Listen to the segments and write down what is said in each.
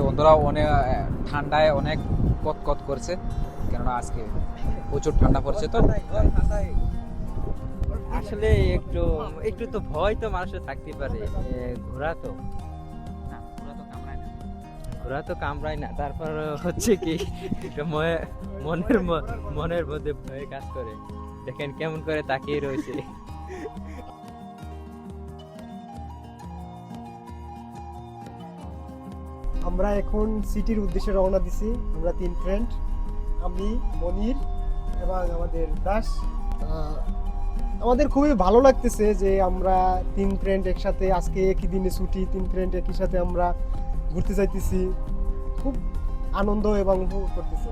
বন্ধুরা অনেক ঠান্ডায় অনেক কত করছে, কেননা আজকে প্রচুর ঠান্ডা পড়ছে। তো আসলে একটু একটু তো ভয় তো মানুষের থাকতে পারে। ঘোড়া তো না, ওরা তো কামড়ায় না। ঘোড়া তো কামড়ায় না, তারপর হচ্ছে কি একটা মনের মধ্যে ভয় কাজ করে। দেখেন কেমন করে তাকিয়ে রয়েছে। আমরা এখন সিটির উদ্দেশ্যে রওনা দিছি। আমরা 3 ফ্রেন্ড, আমি, মনির এবং আমাদের দাস। আমাদের খুবই ভালো লাগতেছে যে আমরা 3 ফ্রেন্ড একসাথে, আজকে একই দিনে ছুটি, 3 ফ্রেন্ড একই সাথে আমরা ঘুরতে যাইতেছি। খুব আনন্দ এবং উপভোগ করতেছি।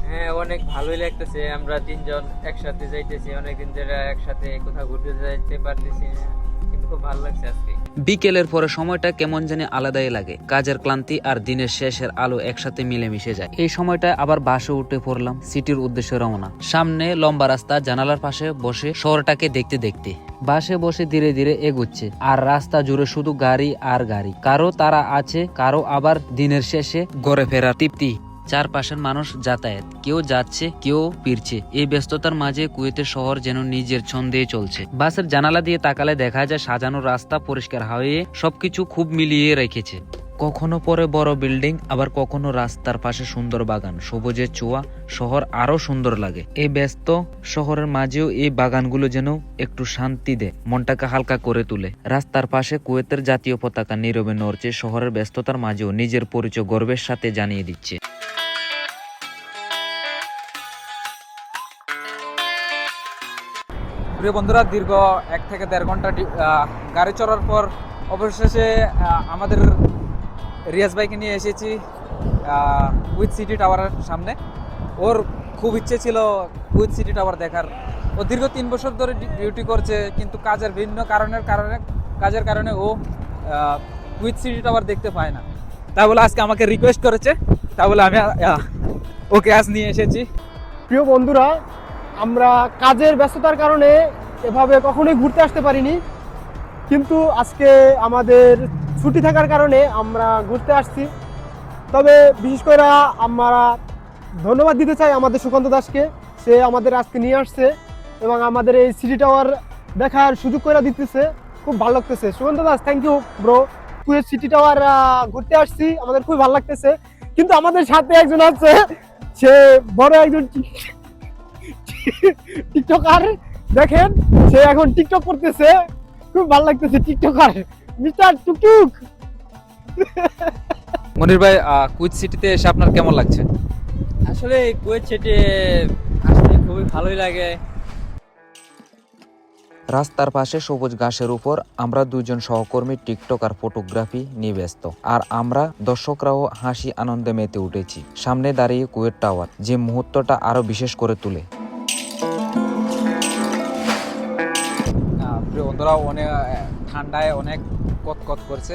হ্যাঁ, অনেক ভালোই লাগতেছে। আমরা তিনজন একসাথে যাইতেছি, অনেকদিন ধরে একসাথে কোথাও ঘুরতে যাইতে পারতেছি না, কিন্তু খুব ভালো লাগছে আজকে। বিকেলের পরে সময়টা কেমন জানি আলাদাই লাগে। কাজের ক্লান্তি আর দিনের শেষের আলো একসাথে মিলেমিশে যায়। এই সময়টা আবার বাসে উঠে পড়লাম, সিটির উদ্দেশ্যে রওনা। সামনে লম্বা রাস্তা, জানালার পাশে বসে শহরটাকে দেখতে দেখতে বাসে বসে ধীরে ধীরে এগুচ্ছে। আর রাস্তা জুড়ে শুধু গাড়ি আর গাড়ি। কারো তারা আছে, কারো আবার দিনের শেষে ঘরে ফেরার তৃপ্তি। চারপাশের মানুষ যাতায়াত, কেউ যাচ্ছে কেউ ফিরছে। এই ব্যস্ততার মাঝে কুয়েতের শহর যেন নিজের ছন্দে চলছে। বাসের জানালা দিয়ে তাকালে দেখা যায় সাজানো রাস্তা, পরিষ্কার হাওয়ে সবকিছু খুব মিলিয়ে রেখেছে। কখনো পরে বড় বিল্ডিং, আবার কখনো রাস্তার পাশে সুন্দর বাগান, সবুজের ছোঁয়া শহর আরো সুন্দর লাগে। এই ব্যস্ত শহরের মাঝেও এই বাগানগুলো যেন একটু শান্তি দেয়, মনটাকে হালকা করে তুলে। রাস্তার পাশে কুয়েতের জাতীয় পতাকা নীরবে নড়ছে, শহরের ব্যস্ততার মাঝেও নিজের পরিচয় গর্বের সাথে জানিয়ে দিচ্ছে। প্রিয় বন্ধুরা, দীর্ঘ 1 থেকে 1.5 ঘন্টা গাড়ি চড়ার পর অবশেষে আমাদের রিয়াজ ভাইকে নিয়ে এসেছি কুয়েত সিটি টাওয়ারের সামনে। ওর খুব ইচ্ছে ছিল কুয়েত সিটি টাওয়ার দেখার। ও দীর্ঘ 3 বছর ধরে ডিউটি করছে, কিন্তু কাজের ভিন্ন কাজের কারণে ও কুয়েত সিটি টাওয়ার দেখতে পায় না। তাই বলে আজকে আমাকে রিকোয়েস্ট করেছে, তাই বলে আমি ওকে আজ নিয়ে এসেছি। প্রিয় বন্ধুরা, আমরা কাজের ব্যস্ততার কারণে এভাবে কখনোই ঘুরতে আসতে পারিনি, কিন্তু আজকে আমাদের ছুটি থাকার কারণে আমরা ঘুরতে আসছি। তবে বিশেষ করে আমরা ধন্যবাদ দিতে চাই আমাদের সুকান্ত দাসকে। সে আমাদের আজকে নিয়ে আসছে এবং আমাদের এই সিটি টাওয়ার দেখার সুযোগ করে দিতেছে। খুব ভালো লাগতেছে। Sukanta Das, thank you bro. Kuwait city tower ঘুরতে আসছি, আমাদের খুব ভালো লাগতেছে। কিন্তু আমাদের সাথে একজন আছে, সে বড় একজন টিকটকার। দেখেন, সে এখন টিকটক করতেছে, খুব ভালো লাগতেছে। টিকটকার মিস্টার টুকটুক। মনির ভাই, কুয়েত সিটিতে এসে আপনার কেমন লাগছে? আসলে কুয়েত সিটি আসলে খুবই ভালোই লাগে। রাস্তার পাশে সবুজ ঘাসের উপর আমরা দুজন সহকর্মী টিকটক আর ফটোগ্রাফি নিয়ে ব্যস্ত, আর আমরা দর্শকরাও হাসি আনন্দে মেতে উঠেছি। সামনে দাঁড়িয়ে কুয়েত টাওয়ার যে মুহূর্তটা আরো বিশেষ করে তুলে। প্রিয় বন্ধুরা, অনেক ঠান্ডায় অনেক কত করছে,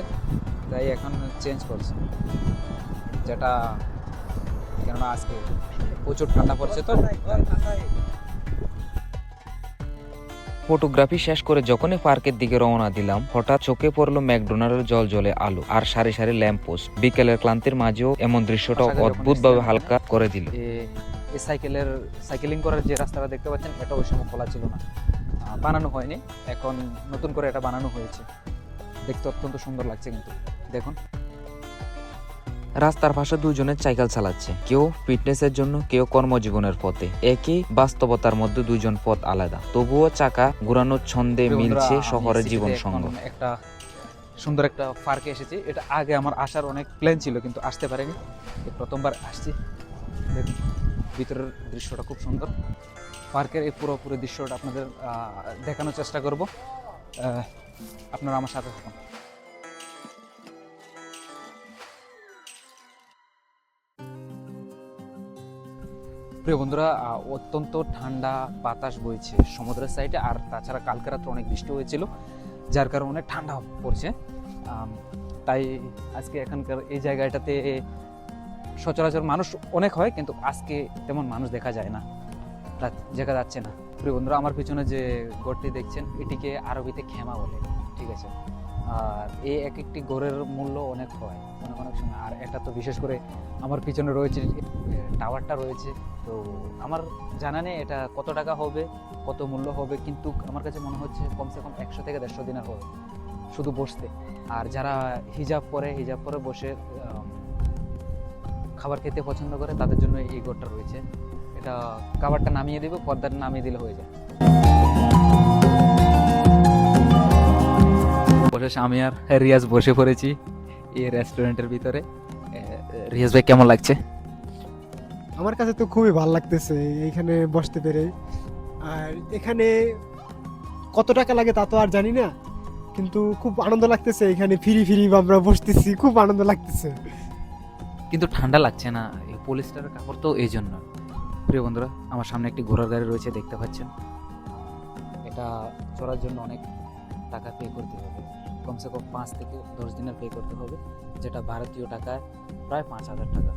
তাই এখন চেঞ্জ করছে, যেটা কেননা আজকে প্রচুর ঠান্ডা পড়ছে। তো ফটোগ্রাফি শেষ করে যখনই পার্কের দিকে রওনা দিলাম, হঠাৎ চোখে পড়লো ম্যাকডোনাল্ডের জলে আলো আর সারি সারি ল্যাম্প পোস্ট। বিকেলের ক্লান্তির মাঝেও এমন দৃশ্যটা অদ্ভুতভাবে হালকা করে দিল। এই সাইকেলিং করার যে রাস্তাটা দেখতে পাচ্ছেন, এটা ওই সময় খোলা ছিল না, বানানো হয়নি, এখন নতুন করে এটা বানানো হয়েছে। দেখতে অত্যন্ত সুন্দর লাগছে, কিন্তু দেখুন রাস্তার পাশে দুজনে সাইকেল চালাচ্ছে, কেউ ফিটনেসের জন্য, কেউ কর্মজীবনের পথে। একই বাস্তবতার মধ্যে দুজন পথ আলাদা, তবুও চাকা ঘুরানোর ছন্দে মিলছে শহরের জীবন সঙ্গ। একটা সুন্দর একটা পার্কে এসেছি। এটা আগে আমার আসার অনেক প্ল্যান ছিল, কিন্তু আসতে পারিনি, প্রথমবার আসছি। দেখুন ভিতরের দৃশ্যটা খুব সুন্দর। পার্কের এই পুরোপুরি দৃশ্যটা আপনাদের দেখানোর চেষ্টা করব, আপনারা আমার সাথে থাকুন। প্রিয় বন্ধুরা, অত্যন্ত ঠান্ডা বাতাস বইছে সমুদ্রের সাইডে, আর তাছাড়া কালকে রাত্রে অনেক বৃষ্টি হয়েছিল, যার কারণে অনেক ঠান্ডা পড়ছে। তাই আজকে এখানকার এই জায়গাটাতে সচরাচর মানুষ অনেক হয়, কিন্তু আজকে তেমন মানুষ দেখা যায় না, দেখা যাচ্ছে না। প্রিয় বন্ধুরা, আমার পিছনে যে গড়টি দেখছেন, এটিকে আরবিতে খেমা বলে, ঠিক আছে। আর এই এক একটি ঘরের মূল্য অনেক হয় অনেক অনেক সময়। আর এটা তো বিশেষ করে আমার পিছনে রয়েছে টাওয়ারটা রয়েছে, তো আমার জানা নেই এটা কত টাকা হবে, কত মূল্য হবে, কিন্তু আমার কাছে মনে হচ্ছে কমসে কম 100 থেকে 150 দিনার হবে শুধু বসতে। আর যারা হিজাব পরে বসে খাবার খেতে পছন্দ করে তাদের জন্য এই ঘরটা রয়েছে। এটা খাবারটা নামিয়ে দেবে, পর্দাটা নামিয়ে দিলে হয়ে যায়। অবশেষে আমি আর রিয়াজ বসে পড়েছি এই রেস্টুরেন্টের ভিতরে। রিয়াজ ভাই কেমন লাগছে? আমার কাছে তো খুবই ভালো লাগতেছে এইখানে বসতে পেরে। আর এখানে কত টাকা লাগে তা তো আর জানি না, কিন্তু খুব আনন্দ লাগতেছে। এখানে ফ্রি আমরা বসতেছি, খুব আনন্দ লাগতেছে। কিন্তু ঠান্ডা লাগছে না, এই পলিস্টারের কাপড় তো এই জন্য। প্রিয় বন্ধুরা, আমার সামনে একটি ঘোড়ার গাড়ি রয়েছে, দেখতে পাচ্ছেন। এটা চড়ার জন্য অনেক টাকা পে করতে হবে, কমসে কম 5 থেকে 10 দিনের পে করতে হবে, যেটা ভারতীয় টাকায় প্রায় 5000 টাকা।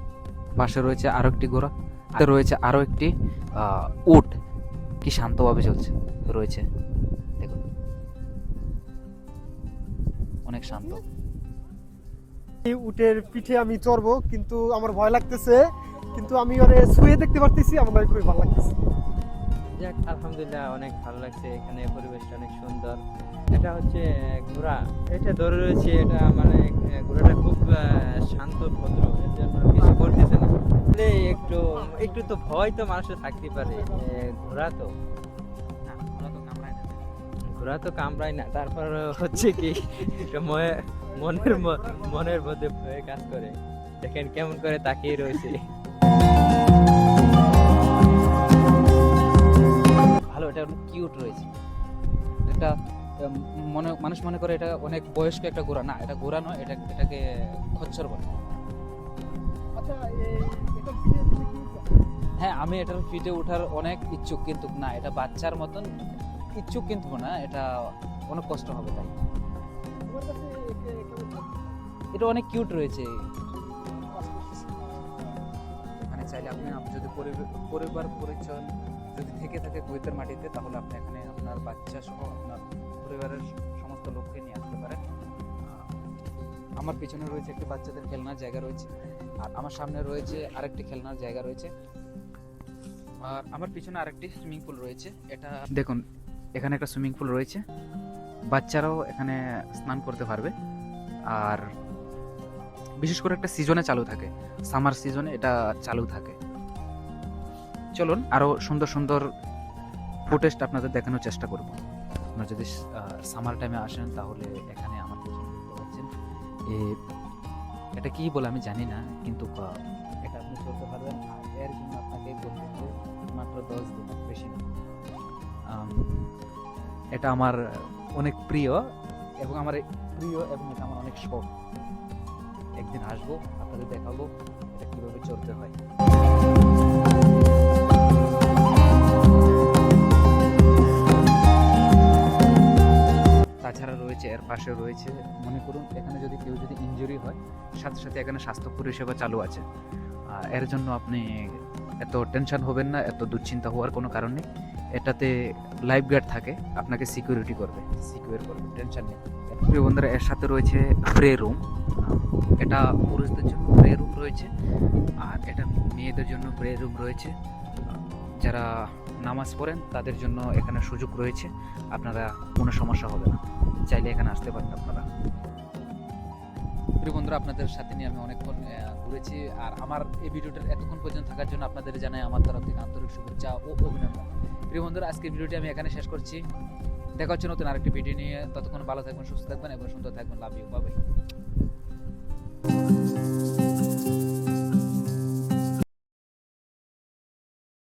পাশে রয়েছে আরো একটি ঘোড়া, আর রয়েছে আরো একটি উট, কি শান্তভাবে চলছে রয়েছে, দেখুন অনেক শান্ত। এই উটের পিঠে আমি চড়বো, কিন্তু আমার ভয় লাগতেছে, কিন্তু আমি ওরে শুয়ে দেখতে পারতেছি, আমার কাছে খুবই ভালো লাগতেছে। যাক, আলহামদুলিল্লাহ অনেক ভালো লাগছে। এখানে পরিবেশটা অনেক সুন্দর। এটা হচ্ছে ঘোড়া, এটা ধরে রয়েছে। এটা মানে ঘোড়াটা খুব শান্ত ভদ্র, এর জন্য কিছু করতেছে না। আসলে একটু একটু তো ভয় তো মানুষের থাকতে পারে। ঘোড়া তো কামড়ায় না, তারপর হচ্ছে কি একটা মনের মধ্যে ভয় কাজ করে। দেখেন কেমন করে তাকিয়ে রয়েছে। ভালো, এটা কিউট রয়েছে। এটা মানুষ মনে করে এটা অনেক বয়স্ক একটা ঘোড়া, না এটা ঘোড়া নয়, এটাকে খচ্চর বলে। আচ্ছা, এটা পিঠে তুমি কি করছো? হ্যাঁ, আমি এটার ফিটে ওঠার অনেক ইচ্ছুক, কিন্তু না এটা বাচ্চার মতন ইচ্ছুক, কিন্তু না এটা অনেক কষ্ট হবে। তাই তোমার কাছে কেমন লাগছে? এটা অনেক কিউট রয়েছে। মানে চাইলে আপনি যদি পরিবার পরিচয় যদি থেকে থাকে কুয়েতের মাটিতে, তাহলে আপনি এখানে আপনার বাচ্চা সহ আপনার পরিবারের সমস্ত লোককে নিয়ে আসতে পারেন। আমার পিছনে রয়েছে একটি বাচ্চাদের খেলনার জায়গা রয়েছে, আর আমার সামনে রয়েছে আরেকটি খেলনার জায়গা রয়েছে, আর আমার পিছনে আরেকটি সুইমিং পুল রয়েছে। এটা দেখুন, এখানে একটা সুইমিং পুল রয়েছে, বাচ্চারাও এখানে স্নান করতে পারবে। আর বিশেষ করে একটা সিজনে চালু থাকে, সামার সিজনে এটা চালু থাকে। চলুন আরো সুন্দর সুন্দর ফুটেজ আপনাদের দেখানোর চেষ্টা করব। আপনারা যদি সামার টাইমে আসেন তাহলে এখানে আমার পিছনে দেখতে পাচ্ছেন, এটা কি বলে আমি জানি না, কিন্তু এটা আপনি চলতে পারবেন। আর এর জন্য আপনাকে করতে হবে মাত্র 10 দিন, বেশি না। এটা আমার অনেক প্রিয় এবং এটা আমার অনেক শখ। একদিন আসবো, আপনাদের দেখাবো এটা কিভাবে চলতে হয়। তাছাড়া রয়েছে এর পাশে রয়েছে, মনে করুন এখানে যদি কেউ ইনজুরি হয়, সাথে সাথে এখানে স্বাস্থ্য পরিষেবা চালু আছে। এর জন্য আপনি এত টেনশন হবেন না, এত দুশ্চিন্তা হওয়ার কোনো কারণ নেই। এটাতে লাইফ গার্ড থাকে, আপনাকে সিকিউর করবে, টেনশন নেই। প্রিয় বন্ধুরা, এর সাথে রয়েছে প্রে রুম। এটা পুরুষদের জন্য প্রে রুম রয়েছে, আর এটা মেয়েদের জন্য প্রে রুম রয়েছে। যারা নামাজ পড়েন তাদের জন্য এখানে সুযোগ রয়েছে, আপনারা কোনো সমস্যা হবে না, চাইলে এখানে আসতে পারেন আপনারা। প্রিয় বন্ধুরা, আপনাদের সাথে নিয়ে আমি অনেকক্ষণ ঘুরেছি, আর আমার এই ভিডিওটার এতক্ষণ পর্যন্ত থাকার জন্য আপনাদের জানাই আমার তরফ থেকে আন্তরিক শুভেচ্ছা ও অভিনন্দন। প্রিয় বন্ধুরা, আজকের ভিডিওটি আমি এখানে শেষ করছি। দেখা হচ্ছে নতুন আরেকটি ভিডিও নিয়ে। ততক্ষণ ভালো থাকবেন, সুস্থ থাকবেন এবং সুন্দর থাকবেন। Love you, bye by.